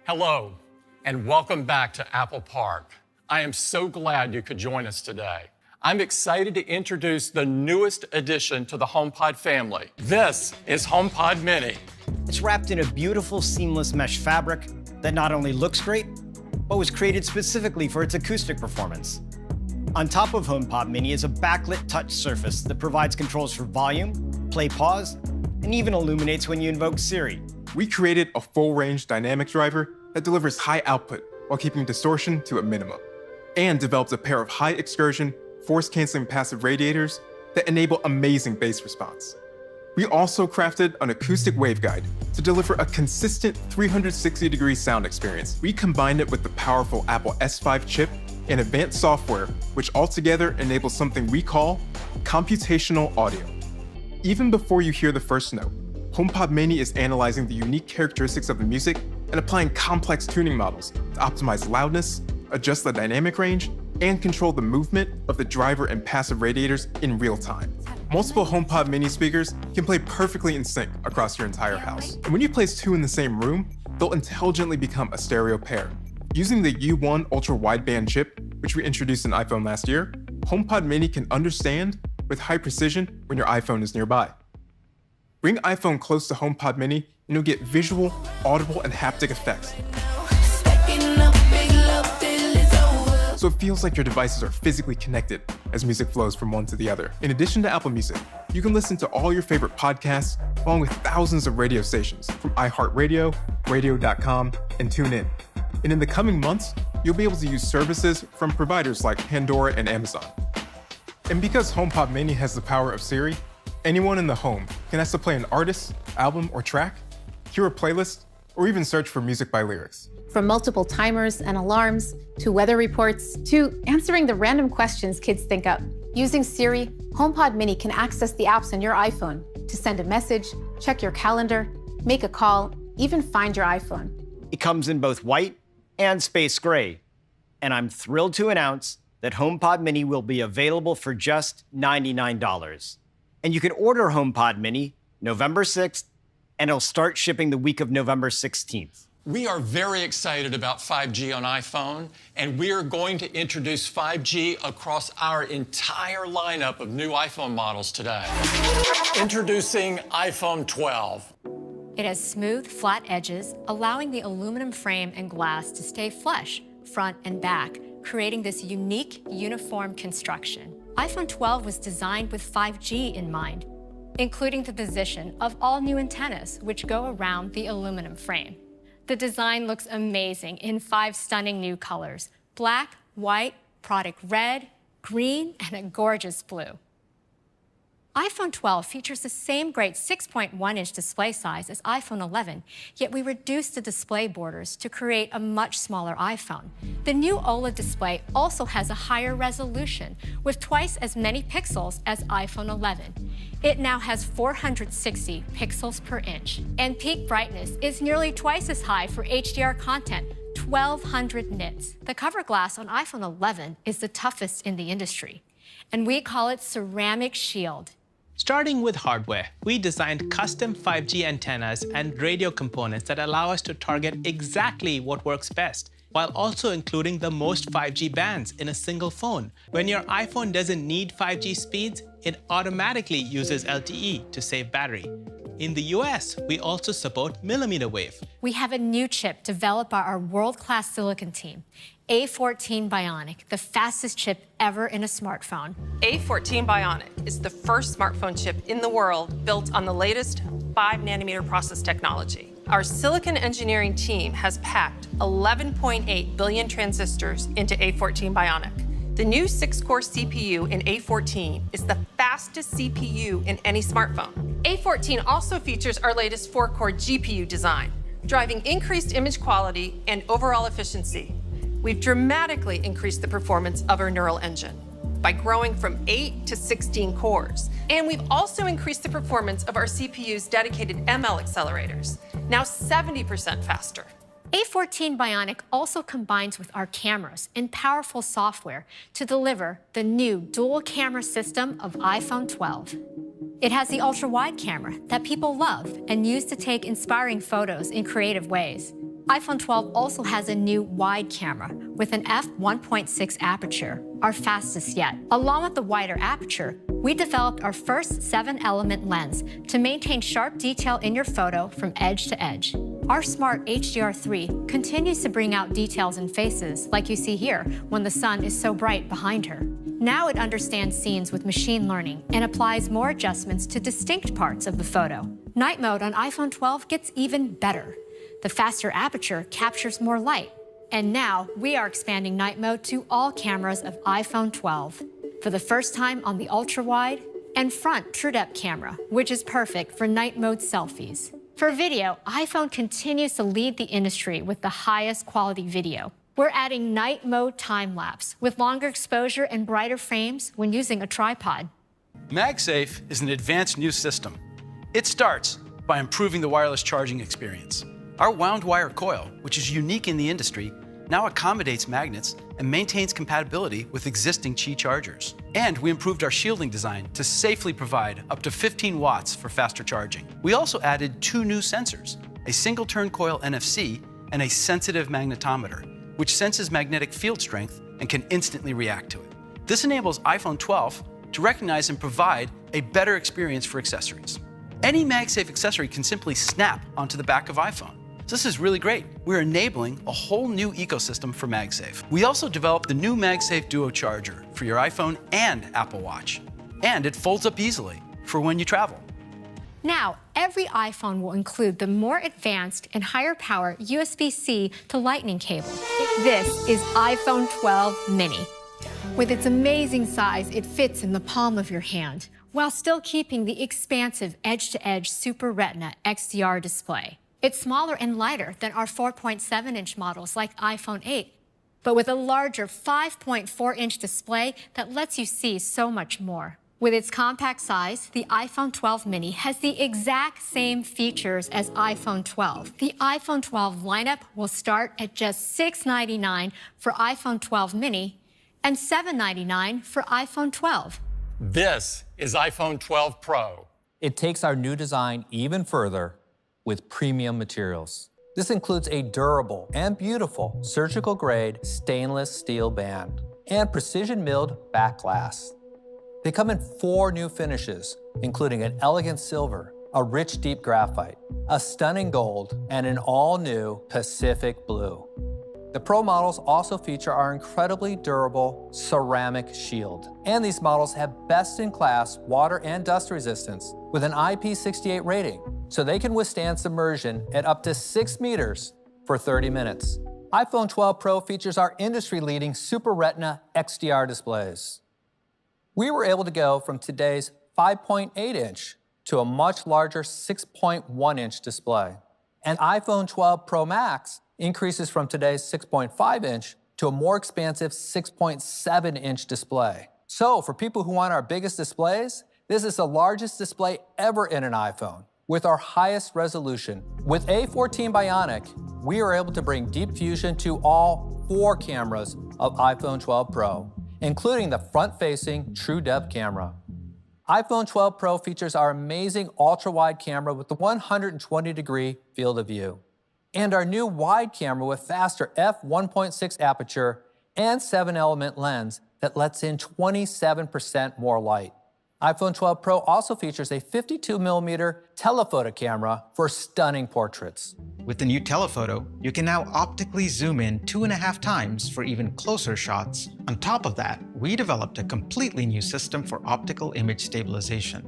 Hello, and welcome back to Apple Park. I am so glad you could join us today. I'm excited to introduce the newest addition to the HomePod family. This is HomePod Mini. It's wrapped in a beautiful, seamless mesh fabric that not only looks great, but was created specifically for its acoustic performance. On top of HomePod Mini is a backlit touch surface that provides controls for volume, play, pause, and even illuminates when you invoke Siri. We created a full-range dynamic driver that delivers high output while keeping distortion to a minimum, and developed a pair of high excursion, force-canceling passive radiators that enable amazing bass response. We also crafted an acoustic waveguide to deliver a consistent 360-degree sound experience. We combined it with the powerful Apple S5 chip and advanced software, which altogether enables something we call computational audio. Even before you hear the first note, HomePod Mini is analyzing the unique characteristics of the music and applying complex tuning models to optimize loudness, adjust the dynamic range, and control the movement of the driver and passive radiators in real time. Multiple HomePod Mini speakers can play perfectly in sync across your entire house. And when you place two in the same room, they'll intelligently become a stereo pair. Using the U1 ultra-wideband chip, which we introduced in iPhone last year, HomePod Mini can understand with high precision when your iPhone is nearby. Bring iPhone close to HomePod Mini and you'll get visual, audible, and haptic effects. So it feels like your devices are physically connected as music flows from one to the other. In addition to Apple Music, you can listen to all your favorite podcasts along with thousands of radio stations from iHeartRadio, Radio.com, and TuneIn. And in the coming months, you'll be able to use services from providers like Pandora and Amazon. And because HomePod Mini has the power of Siri, anyone in the home can ask to play an artist, album, or track, hear a playlist, or even search for music by lyrics. From multiple timers and alarms, to weather reports, to answering the random questions kids think up. Using Siri, HomePod Mini can access the apps on your iPhone to send a message, check your calendar, make a call, even find your iPhone. It comes in both white and space gray. And I'm thrilled to announce that HomePod Mini will be available for just $99. And you can order HomePod Mini November 6th, and it'll start shipping the week of November 16th. We are very excited about 5G on iPhone, and we are going to introduce 5G across our entire lineup of new iPhone models today. Introducing iPhone 12. It has smooth, flat edges, allowing the aluminum frame and glass to stay flush, front and back, creating this unique, uniform construction. iPhone 12 was designed with 5G in mind, including the position of all new antennas, which go around the aluminum frame. The design looks amazing in 5 stunning new colors: black, white, product red, green, and a gorgeous blue. iPhone 12 features the same great 6.1-inch display size as iPhone 11, yet we reduced the display borders to create a much smaller iPhone. The new OLED display also has a higher resolution, with twice as many pixels as iPhone 11. It now has 460 pixels per inch, and peak brightness is nearly twice as high for HDR content, 1,200 nits. The cover glass on iPhone 11 is the toughest in the industry, and we call it Ceramic Shield. Starting with hardware, we designed custom 5G antennas and radio components that allow us to target exactly what works best, while also including the most 5G bands in a single phone. When your iPhone doesn't need 5G speeds, it automatically uses LTE to save battery. In the US, we also support millimeter wave. We have a new chip developed by our world-class silicon team, A14 Bionic, the fastest chip ever in a smartphone. A14 Bionic is the first smartphone chip in the world built on the latest 5-nanometer process technology. Our silicon engineering team has packed 11.8 billion transistors into A14 Bionic. The new 6-core CPU in A14 is the fastest CPU in any smartphone. A14 also features our latest 4-core GPU design, driving increased image quality and overall efficiency. We've dramatically increased the performance of our neural engine by growing from 8 to 16 cores. And we've also increased the performance of our CPU's dedicated ML accelerators, now 70% faster. A14 Bionic also combines with our cameras and powerful software to deliver the new dual camera system of iPhone 12. It has the ultra-wide camera that people love and use to take inspiring photos in creative ways. iPhone 12 also has a new wide camera with an f1.6 aperture, our fastest yet. Along with the wider aperture, we developed our first 7-element lens to maintain sharp detail in your photo from edge to edge. Our smart HDR3 continues to bring out details in faces, like you see here, when the sun is so bright behind her. Now it understands scenes with machine learning and applies more adjustments to distinct parts of the photo. Night mode on iPhone 12 gets even better. The faster aperture captures more light. And now we are expanding night mode to all cameras of iPhone 12. For the first time on the ultra-wide and front true-depth camera, which is perfect for night mode selfies. For video, iPhone continues to lead the industry with the highest quality video. We're adding night mode time-lapse with longer exposure and brighter frames when using a tripod. MagSafe is an advanced new system. It starts by improving the wireless charging experience. Our wound wire coil, which is unique in the industry, now accommodates magnets and maintains compatibility with existing Qi chargers. And we improved our shielding design to safely provide up to 15 watts for faster charging. We also added 2 new sensors, a single-turn coil NFC and a sensitive magnetometer, which senses magnetic field strength and can instantly react to it. This enables iPhone 12 to recognize and provide a better experience for accessories. Any MagSafe accessory can simply snap onto the back of iPhone. So this is really great. We're enabling a whole new ecosystem for MagSafe. We also developed the new MagSafe Duo charger for your iPhone and Apple Watch. And it folds up easily for when you travel. Now, every iPhone will include the more advanced and higher power USB-C to Lightning cable. This is iPhone 12 mini. With its amazing size, it fits in the palm of your hand, while still keeping the expansive edge-to-edge Super Retina XDR display. It's smaller and lighter than our 4.7-inch models like iPhone 8, but with a larger 5.4-inch display that lets you see so much more. With its compact size, the iPhone 12 mini has the exact same features as iPhone 12. The iPhone 12 lineup will start at just $699 for iPhone 12 mini and $799 for iPhone 12. This is iPhone 12 Pro. It takes our new design even further with premium materials. This includes a durable and beautiful surgical-grade stainless steel band and precision-milled back glass. They come in 4 new finishes, including an elegant silver, a rich deep graphite, a stunning gold, and an all-new Pacific blue. The Pro models also feature our incredibly durable ceramic shield. And these models have best-in-class water and dust resistance with an IP68 rating, so they can withstand submersion at up to 6 meters for 30 minutes. iPhone 12 Pro features our industry-leading Super Retina XDR displays. We were able to go from today's 5.8-inch to a much larger 6.1-inch display. And iPhone 12 Pro Max increases from today's 6.5-inch to a more expansive 6.7-inch display. So for people who want our biggest displays, this is the largest display ever in an iPhone, with our highest resolution. With A14 Bionic, we are able to bring deep fusion to all 4 cameras of iPhone 12 Pro, including the front-facing True Depth camera. iPhone 12 Pro features our amazing ultra-wide camera with the 120-degree field of view, and our new wide camera with faster f1.6 aperture and 7-element lens that lets in 27% more light. iPhone 12 Pro also features a 52mm telephoto camera for stunning portraits. With the new telephoto, you can now optically zoom in 2.5 times for even closer shots. On top of that, we developed a completely new system for optical image stabilization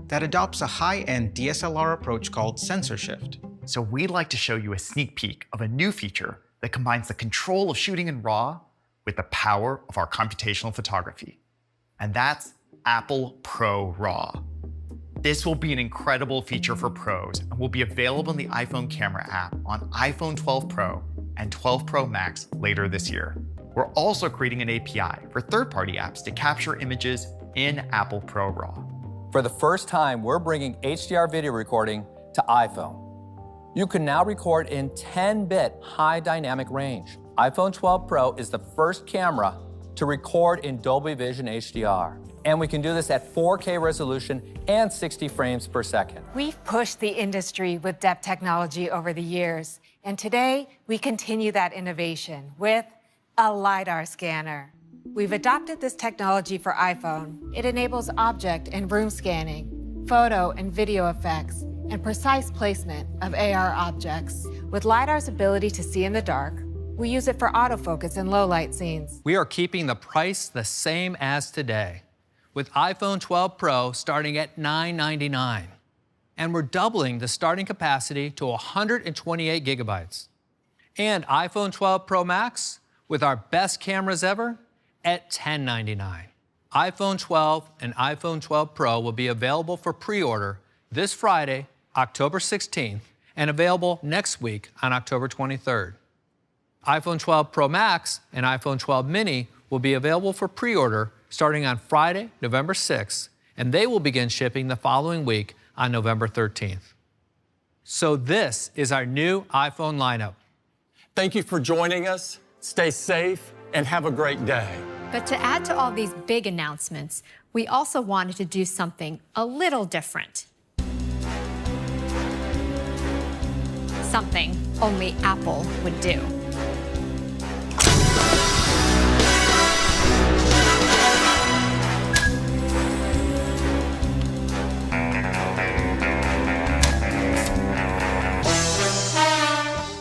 that adopts a high-end DSLR approach called sensor shift. So we'd like to show you a sneak peek of a new feature that combines the control of shooting in RAW with the power of our computational photography. And that's Apple Pro RAW. This will be an incredible feature for pros and will be available in the iPhone camera app on iPhone 12 Pro and 12 Pro Max later this year. We're also creating an API for third-party apps to capture images in Apple Pro RAW. For the first time, we're bringing HDR video recording to iPhone. You can now record in 10-bit high dynamic range. iPhone 12 Pro is the first camera to record in Dolby Vision HDR. And we can do this at 4K resolution and 60 frames per second. We've pushed the industry with depth technology over the years, and today we continue that innovation with a LiDAR scanner. We've adopted this technology for iPhone. It enables object and room scanning, photo and video effects, and precise placement of AR objects. With LiDAR's ability to see in the dark, we use it for autofocus in low-light scenes. We are keeping the price the same as today, with iPhone 12 Pro starting at $999. And we're doubling the starting capacity to 128 gigabytes. And iPhone 12 Pro Max, with our best cameras ever, at $1099. iPhone 12 and iPhone 12 Pro will be available for pre-order this Friday, October 16th, and available next week on October 23rd. iPhone 12 Pro Max and iPhone 12 Mini will be available for pre-order starting on Friday, November 6th, and they will begin shipping the following week on November 13th. So this is our new iPhone lineup. Thank you for joining us. Stay safe and have a great day. But to add to all these big announcements, we also wanted to do something a little different. Something only Apple would do.